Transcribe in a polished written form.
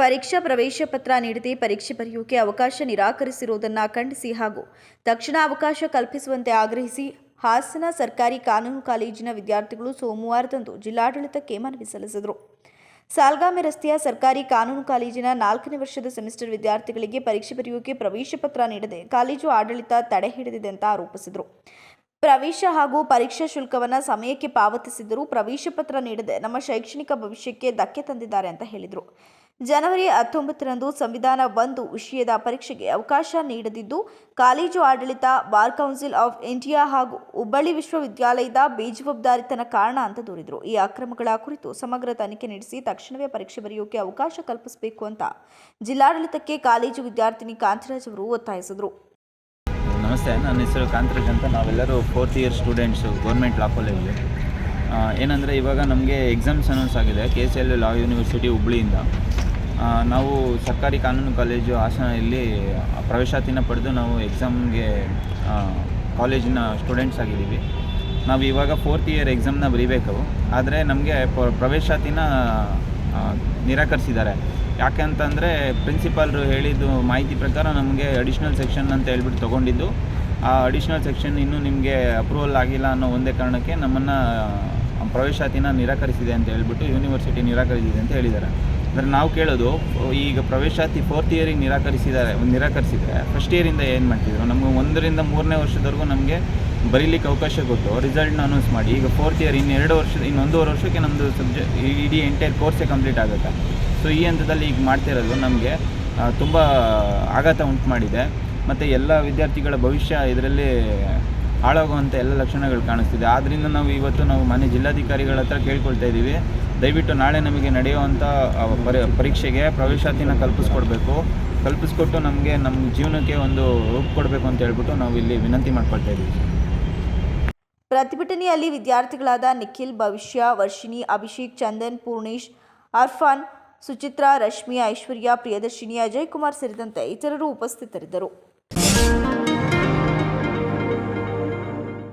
ಪರೀಕ್ಷಾ ಪ್ರವೇಶ ಪತ್ರ ನೀಡದೆ ಪರೀಕ್ಷೆ ಬರೆಯೋಕೆ ಅವಕಾಶ ನಿರಾಕರಿಸಿರುವುದನ್ನು ಖಂಡಿಸಿ ಹಾಗೂ ತಕ್ಷಣ ಅವಕಾಶ ಕಲ್ಪಿಸುವಂತೆ ಆಗ್ರಹಿಸಿ ಹಾಸನ ಸರ್ಕಾರಿ ಕಾನೂನು ಕಾಲೇಜಿನ ವಿದ್ಯಾರ್ಥಿಗಳು ಸೋಮವಾರದಂದು ಜಿಲ್ಲಾಡಳಿತಕ್ಕೆ ಮನವಿ ಸಲ್ಲಿಸಿದರು. ಸಾಲ್ಗಾಮೆ ರಸ್ತೆಯ ಸರ್ಕಾರಿ ಕಾನೂನು ಕಾಲೇಜಿನ 4ನೇ ವರ್ಷದ ಸೆಮಿಸ್ಟರ್ ವಿದ್ಯಾರ್ಥಿಗಳಿಗೆ ಪರೀಕ್ಷೆ ಬರೆಯೋಕೆ ಪ್ರವೇಶ ಪತ್ರ ನೀಡದೆ ಕಾಲೇಜು ಆಡಳಿತ ತಡೆ ಹಿಡಿದಿದೆ ಅಂತ ಆರೋಪಿಸಿದರು. ಪ್ರವೇಶ ಹಾಗೂ ಪರೀಕ್ಷಾ ಶುಲ್ಕವನ್ನು ಸಮಯಕ್ಕೆ ಪಾವತಿಸಿದರೂ ಪ್ರವೇಶ ಪತ್ರ ನೀಡದೆ ನಮ್ಮ ಶೈಕ್ಷಣಿಕ ಭವಿಷ್ಯಕ್ಕೆ ಧಕ್ಕೆ ತಂದಿದ್ದಾರೆ ಅಂತ ಹೇಳಿದರು. ಜನವರಿ 19ರಂದು ಸಂವಿಧಾನ 1 ವಿಷಯದ ಪರೀಕ್ಷೆಗೆ ಅವಕಾಶ ನೀಡದಿದ್ದು ಕಾಲೇಜು ಆಡಳಿತ, ಬಾರ್ ಕೌನ್ಸಿಲ್ ಆಫ್ ಇಂಡಿಯಾ ಹಾಗೂ ಹುಬ್ಬಳ್ಳಿ ವಿಶ್ವವಿದ್ಯಾಲಯದ ಬೇಜವಾಬ್ದಾರಿತನ ಕಾರಣ ಅಂತ ದೂರಿದರು. ಈ ಅಕ್ರಮಗಳ ಕುರಿತು ಸಮಗ್ರ ತನಿಖೆ ನಡೆಸಿ ತಕ್ಷಣವೇ ಪರೀಕ್ಷೆ ಬರೆಯೋಕೆ ಅವಕಾಶ ಕಲ್ಪಿಸಬೇಕು ಅಂತ ಜಿಲ್ಲಾಡಳಿತಕ್ಕೆ ಕಾಲೇಜು ವಿದ್ಯಾರ್ಥಿನಿ ಕಾಂತರಾಜ್ ಅವರು ಒತ್ತಾಯಿಸಿದರು. ನಮಸ್ತೆ, ನನ್ನ ಹೆಸರು ಕಾಂತರಾಜ್ ಅಂತ. ನಾವೆಲ್ಲರೂ 4th year students government law college. ಏನಂದರೆ ಇವಾಗ ನಮಗೆ ಎಕ್ಸಾಮ್ಸ್ ಅನೌನ್ಸ್ ಆಗಿದೆ KCL ಲಾ ಯೂನಿವರ್ಸಿಟಿ ಹುಬ್ಳಿಯಿಂದ. ನಾವು ಸರ್ಕಾರಿ ಕಾನೂನು ಕಾಲೇಜು ಹಾಸನಲ್ಲಿ ಪ್ರವೇಶಾತಿನ ಪಡೆದು ನಾವು ಎಕ್ಸಾಮ್ಗೆ ಕಾಲೇಜಿನ ಸ್ಟೂಡೆಂಟ್ಸ್ ಆಗಿದ್ದೀವಿ. ನಾವು ಇವಾಗ 4th ಇಯರ್ ಎಕ್ಸಾಮ್ನ ಬರೀಬೇಕು. ಆದರೆ ನಮಗೆ ಪ್ರವೇಶಾತಿನ ನಿರಾಕರಿಸಿದ್ದಾರೆ. ಯಾಕೆಂತಂದರೆ ಪ್ರಿನ್ಸಿಪಾಲ್ರು ಹೇಳಿದ್ದು ಮಾಹಿತಿ ಪ್ರಕಾರ ನಮಗೆ ಅಡಿಷ್ನಲ್ ಸೆಕ್ಷನ್ ಅಂತ ಹೇಳ್ಬಿಟ್ಟು ತೊಗೊಂಡಿದ್ದು, ಆ ಅಡಿಷ್ನಲ್ ಸೆಕ್ಷನ್ ಇನ್ನೂ ನಿಮಗೆ ಅಪ್ರೂವಲ್ ಆಗಿಲ್ಲ ಅನ್ನೋ ಒಂದೇ ಕಾರಣಕ್ಕೆ ನಮ್ಮನ್ನು ಪ್ರವೇಶಾತಿನ ನಿರಾಕರಿಸಿದೆ ಅಂತ ಹೇಳ್ಬಿಟ್ಟು ಯೂನಿವರ್ಸಿಟಿ ನಿರಾಕರಿಸಿದೆ ಅಂತ ಹೇಳಿದ್ದಾರೆ. ಅಂದರೆ ನಾವು ಕೇಳೋದು, ಈಗ ಪ್ರವೇಶಾತಿ 4th ಇಯರಿಗೆ ನಿರಾಕರಿಸಿದರೆ ಫಸ್ಟ್ ಇಯರಿಂದ ಏನು ಮಾಡ್ತಿದ್ರು? ನಮಗೆ 1ರಿಂದ 3ನೇ ವರ್ಷದವರೆಗೂ ನಮಗೆ ಬರೀಲಿಕ್ಕೆ ಅವಕಾಶ ಕೊಟ್ಟು ರಿಸಲ್ಟ್ನ ಅನೌನ್ಸ್ ಮಾಡಿ, ಈಗ 4th ಇಯರ್ ಇನ್ನೊಂದೂವರೆ ವರ್ಷಕ್ಕೆ ನಮ್ಮದು ಇಡೀ ಎಂಟೈರ್ ಕೋರ್ಸೇ ಕಂಪ್ಲೀಟ್ ಆಗುತ್ತೆ. ಸೊ ಈ ಹಂತದಲ್ಲಿ ಈಗ ಮಾಡ್ತಿರೋದು ನಮಗೆ ತುಂಬ ಆಘಾತ ಉಂಟು ಮಾಡಿದೆ. ಮತ್ತು ಎಲ್ಲ ವಿದ್ಯಾರ್ಥಿಗಳ ಭವಿಷ್ಯ ಇದರಲ್ಲಿ ಹಾಳಾಗುವಂಥ ಎಲ್ಲ ಲಕ್ಷಣಗಳು ಕಾಣಿಸ್ತಿದೆ. ಆದ್ದರಿಂದ ನಾವು ಮಾನ್ಯ ಜಿಲ್ಲಾಧಿಕಾರಿಗಳ ಹತ್ರ ಕೇಳ್ಕೊಳ್ತಾ ಇದ್ದೀವಿ, ದಯವಿಟ್ಟು ನಾಳೆ ನಮಗೆ ನಡೆಯುವಂಥ ಪರೀಕ್ಷೆಗೆ ಪ್ರವೇಶಾತಿನ ಕಲ್ಪಿಸ್ಕೊಟ್ಟು ನಮಗೆ ನಮ್ಮ ಜೀವನಕ್ಕೆ ಒಂದು ರೂಪ ಕೊಡಬೇಕು ಅಂತ ಹೇಳ್ಬಿಟ್ಟು ನಾವು ಇಲ್ಲಿ ವಿನಂತಿ ಮಾಡ್ಕೊಳ್ತಾ ಇದ್ದೀವಿ. ಪ್ರತಿಭಟನೆಯಲ್ಲಿ ವಿದ್ಯಾರ್ಥಿಗಳಾದ ನಿಖಿಲ್, ಭವಿಷ್ಯ, ವರ್ಷಿಣಿ, ಅಭಿಷೇಕ್, ಚಂದನ್, ಪೂರ್ಣೇಶ್, ಅರ್ಫಾನ್, ಸುಚಿತ್ರಾ, ರಶ್ಮಿ, ಐಶ್ವರ್ಯ, ಪ್ರಿಯದರ್ಶಿನಿ, ಅಜಯ್ ಕುಮಾರ್ ಸೇರಿದಂತೆ ಇತರರು ಉಪಸ್ಥಿತರಿದ್ದರು.